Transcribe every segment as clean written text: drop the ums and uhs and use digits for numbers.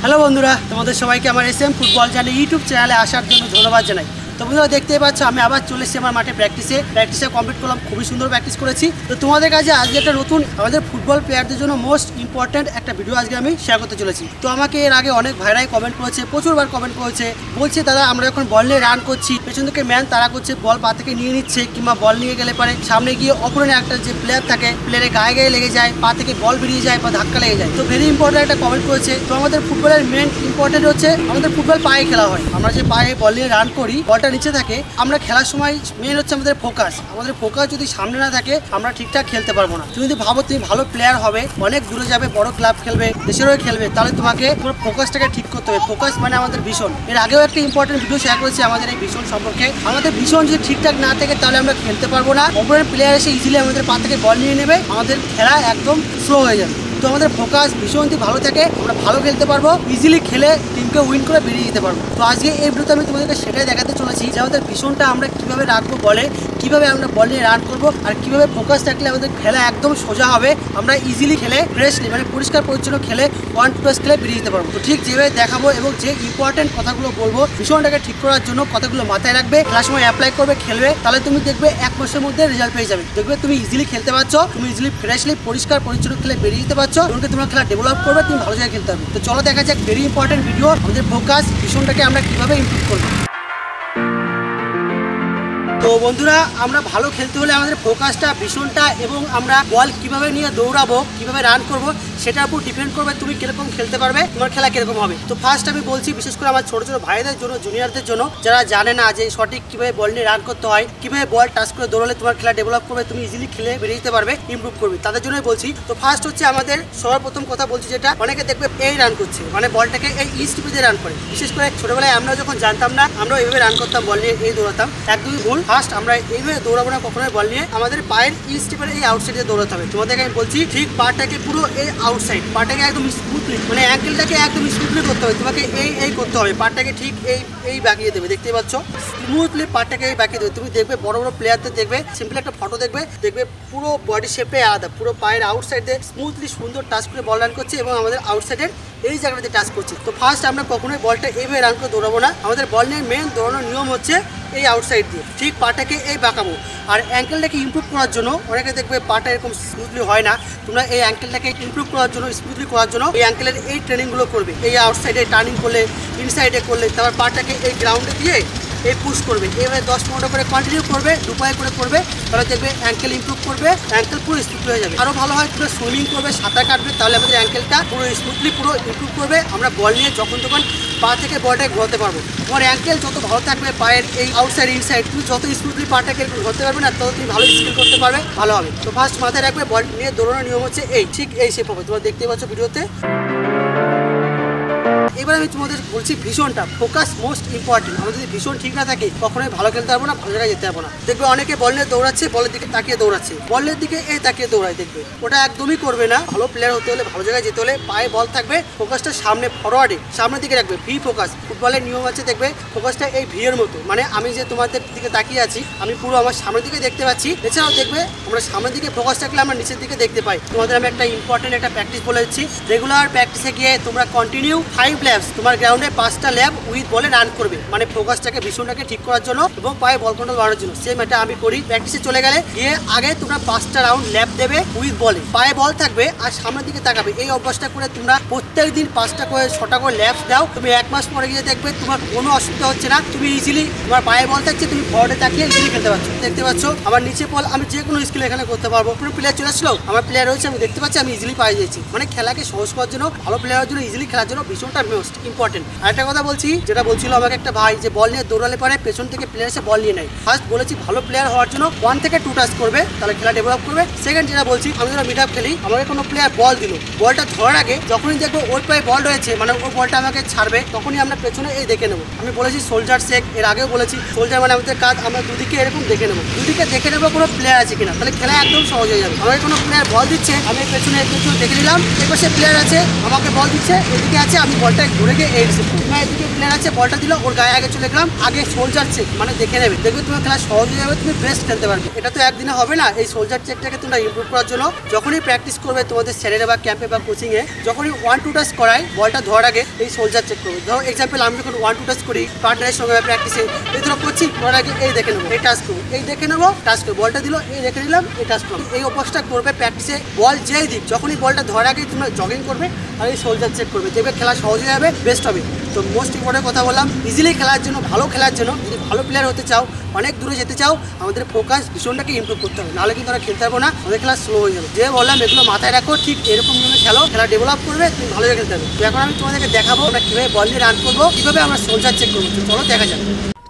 Hello বন্ধুরা, তোমাদের সবাইকে আমার এসএম ফুটবল জানে ইউটিউব চ্যানেলে আসার জন্য ধন্যবাদ জানাই। তো বন্ধুরা দেখতেই পাচ্ছ আমি আবার চলে এসেছি আমার মাঠে প্র্যাকটিসে কমপ্লিট করলাম, খুবই সুন্দর প্র্যাকটিস করেছি। তো তোমাদের কাছে আজকে একটা নতুন আমাদের ফুটবল প্লেয়ারদের জন্য মোস্ট ইম্পর্ট্যান্ট একটা ভিডিও আজকে আমি শেয়ার করতে চলেছি। তো আমাকে এর আগে অনেক ভাইরাই কমেন্ট করেছে, প্রচুরবার কমেন্ট করেছে, বলছে দাদা আমরা যখন বল নিয়ে রান করছি পেছন থেকে ম্যান তারা করছে, বল পা থেকে নিয়ে নিচ্ছে, কিংবা বল নিয়ে গেলে পারে সামনে গিয়ে অপরনের একটা যে প্লেয়ার থাকে প্লেয়ারের গায়ে গায়ে লেগে যায়, পা থেকে বল বেরিয়ে যায় বা ধাক্কা লেগে যায়। তো ভেরি ইম্পর্ট্যান্ট একটা কমেন্ট করেছে। তো আমাদের ফুটবলের মেন ইম্পর্টেন্ট হচ্ছে আমাদের ফুটবল পায়ে খেলা হয়। আমরা যে পায়ে বল নিয়ে রান করি, বলটা নিচে থাকে, আমরা খেলার সময় মেন হচ্ছে আমাদের ফোকাস যদি সামনে না থাকে আমরা ঠিকঠাক খেলতে পারবো না। তুমি যদি ভাবো তুমি ভালো প্লেয়ার হবে, অনেক দূরে যাবে, বড় ক্লাব খেলবে, দেশের হয়ে খেলবে, তাহলে তোমাকে তোমার ফোকাসটাকে ঠিক করতে হবে। ফোকাস মানে আমাদের ভিশন। এর আগেও একটা ইম্পর্টেন্ট ভিডিও শেয়ার করেছি আমাদের এই ভিশন সম্পর্কে। আমাদের ভিশন যদি ঠিকঠাক না থাকে তাহলে আমরা খেলতে পারবো না। অপরের প্লেয়ার এসে ইজিলি আমাদের পা থেকে বল নিয়ে নেবে, আমাদের খেলা একদম স্লো হয়ে যাবে। তো আমাদের ফোকাস ভীষণ যদি ভালো থাকে আমরা ভালো খেলতে পারবো, ইজিলি খেলে টিমকে উইন করে বেরিয়ে যেতে পারবো। তো আজকে এই ভিডিওতে আমি তোমাদেরকে সেটাই দেখাতে চলেছি যে আমাদের ভীষণটা আমরা কীভাবে রাখবো, বলে কীভাবে আমরা বল নিয়ে রান করবো, আর কীভাবে ফোকাস থাকলে আমাদের খেলা একদম সোজা হবে, আমরা ইজিলি খেলে ফ্রেশলি মানে পরিষ্কার পরিচ্ছন্ন খেলে 1-2 খেলে বেরিয়ে যেতে পারবো। তো ঠিক যেভাবে দেখাবো এবং যে ইম্পর্টেন্ট কথাগুলো বলবো ভীষণটাকে ঠিক করার জন্য কথাগুলো মাথায় রাখবে, খেলার সময় অ্যাপ্লাই করবে, খেলবে, তাহলে তুমি দেখবে 1 মাসের মধ্যে রেজাল্ট পেয়ে যাবে। দেখবে তুমি ইজিলি খেলতে পারছো, তুমি ইজিলি ফ্রেশলি পরিষ্কার পরিচ্ছন্ন খেলে বেরিয়ে যেতে পারছো, তোমার খেলা ডেভেলপ করবে, তুমি ভালো জায়গায় খেলতে হবে। তো চলো দেখা যাক ভেরি ইম্পর্টেন্ট ভিডিও আমাদের ফোকাস ভীষণটাকে আমরা কিভাবে ইমপ্রুভ করবো। তো বন্ধুরা, আমরা ভালো খেলতে হলে আমাদের ফোকাসটা ভীষণটা এবং আমরা বল কিভাবে নিয়ে দৌড়াবো, কিভাবে রান করব, সেটার উপর ডিপেন্ড করবে তুমি কিরকম খেলতে পারবে, তোমার খেলা কিরকম হবে। তো ফার্স্ট আমি বলছি বিশেষ করে আমার ছোট ছোট ভাইদের জন্য, জুনিয়রদের জন্য, যারা জানে না যে সঠিক কিভাবে বল নিয়ে রান করতে হয়, কিভাবে বল টাচ করে দৌড়ালে তোমার খেলা ডেভেলপ করবে, তুমি ইজিলি খেলে বেরিয়ে যেতে পারবে, ইমপ্রুভ করবে, তাদের জন্যই বলছি। তো ফার্স্ট হচ্ছে আমাদের সর্বপ্রথম কথা বলছি, যেটা অনেকে দেখবে এই রান করছে, মানে বলটাকে এই স্টিপে দিয়ে রান করে। বিশেষ করে ছোটবেলায় আমরা যখন জানতাম না, আমরা এইভাবে রান করতাম, বল নিয়ে এই দৌড়াতাম, একদমই ভুল। ফার্স্ট আমরা এইভাবে দৌড়াবো না কখনোই বল নিয়ে, আমাদের পায়ের স্টিপের এই আউটসাইডে দৌড়াতে হবে। তোমাদেরকে আমি বলছি ঠিক পাটাকে পুরো এই আউটসাইড, পাটাকে একদম স্মুথলি মানে অ্যাঙ্কেলটাকে একদম স্মুথলি করতে হবে, তোমাকে এই করতে হবে, পাটাকে ঠিক এই বাঁকিয়ে দেবে, দেখতে পাচ্ছ স্মুথলি পাটাকে এই বাঁকিয়ে দেবে। তুমি দেখবে বড় বড় প্লেয়ারদের দেখবে, সিম্পল একটা ফটো দেখবে পুরো বডি শেপে আলাদা, পুরো পায়ের আউটসাইডে স্মুথলি সুন্দর টাচ করে বল রান করছে এবং আমাদের আউটসাইডের এই জায়গাটাতে টাচ করছে। তো ফার্স্ট আমরা কখনোই বলটা এইভাবে রান করে দৌড়াবো না, আমাদের বল নিয়ে মেন দৌড়ানোর নিয়ম হচ্ছে এই আউটসাইড দিয়ে ঠিক পাটাকে এই বাঁকাবো। আর অ্যাঙ্কেলটাকে ইমপ্রুভ করার জন্য অনেকে দেখবে পাটা এরকম স্মুথলি হয় না, তোমরা এই অ্যাঙ্কেলটাকে ইমপ্রুভ করার জন্য, স্মুথলি করার জন্য এই অ্যাঙ্কেলের এই ট্রেনিংগুলো করবে। এই আউটসাইডে টার্নিং করলে, ইনসাইডে করলে, তারপর পাটাকে এই গ্রাউন্ডে দিয়ে এই পুশ করবে, এইভাবে 10-15 করে কন্টিনিউ করবে, দুপায়ে করে করবে, তাহলে দেখবে অ্যাঙ্কেল ইমপ্রুভ করবে, অ্যাঙ্কেল পুরো স্মুথলি হয়ে যাবে। আরও ভালো হয় পুরো সুইমিং করবে, সাঁতার কাটবে, তাহলে আমাদের অ্যাঙ্কেলটা পুরো স্মুথলি পুরো ইমপ্রুভ করবে। আমরা বল নিয়ে যখন পা থেকে বলটাকে ঘোরাতে পারবো। তোমার অ্যাঙ্কেল যত ভালো থাকবে, পায়ের এই আউটসাইড ইনসাইড, তুমি যত স্মুথলি পাটাকে ঘুরতে পারবে না, তত তুমি ভালো স্কিল করতে পারবে, ভালো হবে। তো ফার্স্ট মাথায় রাখবে বল নিয়ে দৌড়ানোর নিয়ম হচ্ছে ঠিক এই শেপ হবে, তোমরা দেখতে পাচ্ছ ভিডিওতে। এবার আমি তোমাদের বলছি ভীষণটা ফোকাস মোস্ট ইম্পর্টেন্ট। আমাদের যদি ভীষণ ঠিক না থাকে কখনোই ভালো খেলতে পারবো না, ভালো জায়গায় যেতে পারবো না। দেখবে অনেকে বল নিয়ে দৌড়াচ্ছে, বলের দিকে তাকিয়ে দৌড়াচ্ছে, বলের দিকে এই তাকিয়ে দৌড়ায়, দেখবে ওটা একদমই করবে না। ভালো প্লেয়ার হতে হলে, ভালো জায়গায় যেতে হলে পায়ে বল থাকবে, ফোকাসটা সামনে ফরওয়ার্ডে সামনের দিকে রাখবে, ভি ফোকাস। ফুটবলের নিয়ম আছে, দেখবে ফোকাসটা এই ভি এর মতো, মানে আমি যে তোমাদের দিকে তাকিয়ে আছি আমি পুরো আমার সামনের দিকে দেখতে পাচ্ছি। এছাড়াও দেখবে আমরা সামনের দিকে ফোকাস রাখলে আমরা নিচের দিকে দেখতে পাই। তোমাদের আমি একটা ইম্পর্টেন্ট একটা প্র্যাকটিস বলে দিচ্ছি, রেগুলার প্র্যাকটিসে গিয়ে তোমরা কন্টিনিউ 5 ল্যাপস তোমার গ্রাউন্ডে 5টা ল্যাপ উইথ বলে রান করবে, মানে ফোকাসটাকে ভীষণটাকে ঠিক করার জন্য এবং পায়ে বল কন্ট্রোল বাড়ানোর জন্য। সেম এটা আমি করি। প্র্যাকটিসে চলে গেলে গিয়ে আগে তোমরা 5টা রাউন্ড ল্যাপ দেবে উইথ বলে, পায়ে বল থাকবে আর সামনের দিকে তাকাবে। এই অভ্যাসটা করে তোমরা প্রত্যেক দিন 5টা করে 6টা করে ল্যাপস দাও, তুমি 1 মাস পরে গিয়ে দেখবে তোমার কোনো অসুবিধা হচ্ছে না, তুমি ইজিলি তোমার পায়ে বল থাকছে, তুমি ফরওয়ার্ডে তাকিয়ে ইজিলি খেলতে পারছো। দেখতে পাচ্ছ আমার নিচে বল, আমি যে কোনো স্কিল এখানে করতে পারবো। কোনো প্লেয়ার চলে আসলো, আমার প্লেয়ার রয়েছে, আমি দেখতে পাচ্ছি, আমি ইজিলি পায়ে যাচ্ছি। মানে খেলাকে সহজ করার জন্য, ভালো প্লেয়ারের জন্য, ইজিলি খেলার জন্য ভীষণটা মোস্ট ইম্পর্টেন্ট। আরেকটা কথা বলছি, যেটা বলছিল আমাকে একটা ভাই, যে বল নিয়ে দৌড়ালে পরে পেছন থেকে প্লেয়ার এসে বল নিয়ে নেয়। ফার্স্ট বলেছি ভালো প্লেয়ার হওয়ার জন্য 1 থেকে 2 টাচ করবে, তাহলে খেলা ডেভেলপ করবে। সেকেন্ড যেটা বলছি, আমি যখন মিড আপ খেলি, আমাকে কোনো প্লেয়ার বল দিল, বলটা ধরার আগে যখনই দেখবো ওর পায়ে বল রয়েছে, মানে ওর বলটা আমাকে ছাড়বে, তখনই আমরা পেছনে এই দেখে নেবো। আমি বলেছি সোলজার শেক, এর আগেও বলেছি সোলজার মানে আমাদের কাজ, আমরা দুদিকে এরকম দেখে নেবো, দুদিকে দেখে নেবো কোনো প্লেয়ার আছে কিনা, তাহলে খেলা একদম সহজ হয়ে যাবে। আমাকে কোনো প্লেয়ার বল দিচ্ছে, আমি পেছনে দেখে নিলাম, এরপর সে প্লেয়ার আছে আমাকে বল দিচ্ছে, এদিকে আছে, আমি বলটা বলটা ধরে গিয়ে এই রিসিভ করবে। এদিকে প্লেয়ার আছে, বলটা দিল, ওর গায়ে আগে চলে গেলাম, আগে সোলজার চেক মানে দেখে নেবে, দেখবে তোমার খেলা সহজ হয়ে যাবে, তুমি বেস্ট খেলতে পারবে। এটা তো একদিনে হবে না, এই সোলজার চেকটাকে তোমরা ইমপ্রুভ করার জন্য যখনই প্র্যাকটিস করবে তোমাদের স্যারেরা বা ক্যাম্পে বা কোচিংয়ে, যখনই 1-2 টাচ করায় বলটা ধরার আগে এই সোলজার চেক করবে। ধরো এক্সাম্পল আমি যখন 1-2 টাচ করি পার্টনারের সঙ্গে প্র্যাকটিসে, এই ধরো করছি, করার আগে এই দেখে নেবো, এই টাচ করবো, এই দেখে নেবো, টাচ করবো, বলটা দিল, এই দেখে নিলাম, এই টাচ করবো। এই অভ্যাসটা করবে প্র্যাকটিসে, বল যেই দিক যখনই বলটা ধরার আগে তোমরা জগিং করবে আর এই সোলজার চেক করবে, দেখবে খেলা সহজ হয়ে যাবে, বেস্ট হবে। তো মোস্ট ইম্পর্টেন্ট কথা বললাম, ইজিলি খেলার জন্য, ভালো খেলার জন্য, যদি ভালো প্লেয়ার হতে চাও, অনেক দূরে যেতে চাও, আমাদের ফোকাস ভীষণটাকে ইমপ্রুভ করতে হবে, নাহলে কিন্তু আমরা খেলতে পারবো না, আমাদের খেলা স্লো হয়ে যাবে। যে বললাম এগুলো মাথায় রাখো, ঠিক এরকম ভাবে খেলো, খেলা ডেভেলপ করবে, তুমি ভালো খেলতে পারবে। তো এখন আমি তোমাদেরকে দেখাবো আমরা কীভাবে বল নিয়ে রান করবো, কীভাবে আমরা সোলজার চেক করবো, চলো দেখা যাবে।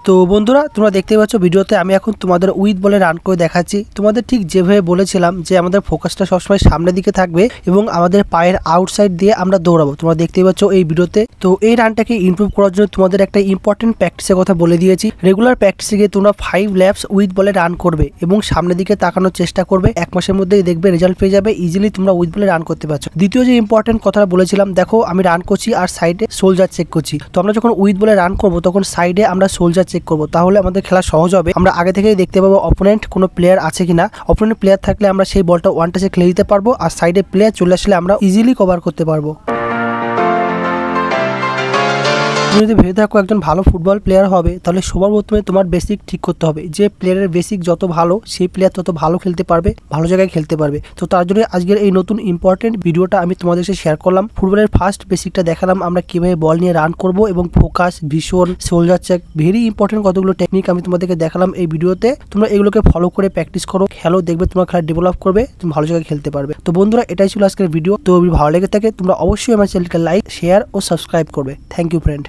তো বন্ধুরা তোমরা দেখতে পাচ্ছ ভিডিওতে আমি এখন তোমাদের উইথ বলে রান করে দেখাচ্ছি। তোমাদের ঠিক যেভাবে বলেছিলাম যে আমাদের ফোকাসটা সবসময় সামনের দিকে থাকবে এবং আমাদের পায়ের আউটসাইড দিয়ে আমরা দৌড়াবো, তোমরা দেখতেই পাচ্ছ এই ভিডিওতে। তো এই রানটাকে ইমপ্রুভ করার জন্য তোমাদের একটা ইম্পর্টেন্ট প্র্যাকটিসের কথা বলে দিয়েছি। রেগুলার প্র্যাকটিসে গিয়ে তোমরা 5 ল্যাপস উইথ বলে রান করবে এবং সামনের দিকে তাকানোর চেষ্টা করবে, 1 মাসের মধ্যেই দেখবে রেজাল্ট পেয়ে যাবে, ইজিলি তোমরা উইথ বলে রান করতে পারছো। দ্বিতীয় যে ইম্পর্টেন্ট কথাটা বলেছিলাম, দেখো আমি রান করছি আর সাইডে সোলজার চেক করছি। তো আমরা যখন উইথ বলে রান করবো তখন সাইডে আমরা সোলজার চেক করবো, তাহলে আমাদের খেলা সহজ হবে। আমরা আগে থেকেই দেখতে পাবো অপোনেন্ট কোনো প্লেয়ার আছে কিনা, অপোনেন্ট প্লেয়ার থাকলে আমরা সেই বলটা ওয়ান টাচে খেলে দিতে পারবো, আর সাইডে প্লেয়ার চলে আসলে আমরা ইজিলি কভার করতে পারবো। তুমি যদি ভেবে থাকো একজন ভালো ফুটবল প্লেয়ার হবে, তাহলে সবার প্রথমে তোমার বেসিক ঠিক করতে হবে, যে প্লেয়ারের বেসিক যত ভালো সেই প্লেয়ার তত ভালো খেলতে পারবে, ভালো জায়গায় খেলতে পারবে। তো তার জন্য আজকের এই নতুন ইম্পর্টেন্ট ভিডিওটা আমি তোমাদের সাথে শেয়ার করলাম। ফুটবলের ফার্স্ট বেসিকটা দেখালাম আমরা কিভাবে বল নিয়ে রান করব, এবং focus, vision, soldier check, very important কতগুলো টেকনিক আমি তোমাদেরকে দেখালাম এই ভিডিওতে। তোমরা এগুলোকে ফলো করে প্র্যাকটিস করো, খেলো, দেখবে তোমার খেলা ডেভেলপ করবে, তুমি ভালো জায়গায় খেলতে পারবে। তো বন্ধুরা এটাই ছিল আজকের ভিডিও। তো ভালো লেগে থাকে তোমরা অবশ্যই আমার চ্যানেলকে লাইক, শেয়ার ও সাবস্ক্রাইব করবে। Thank you friend.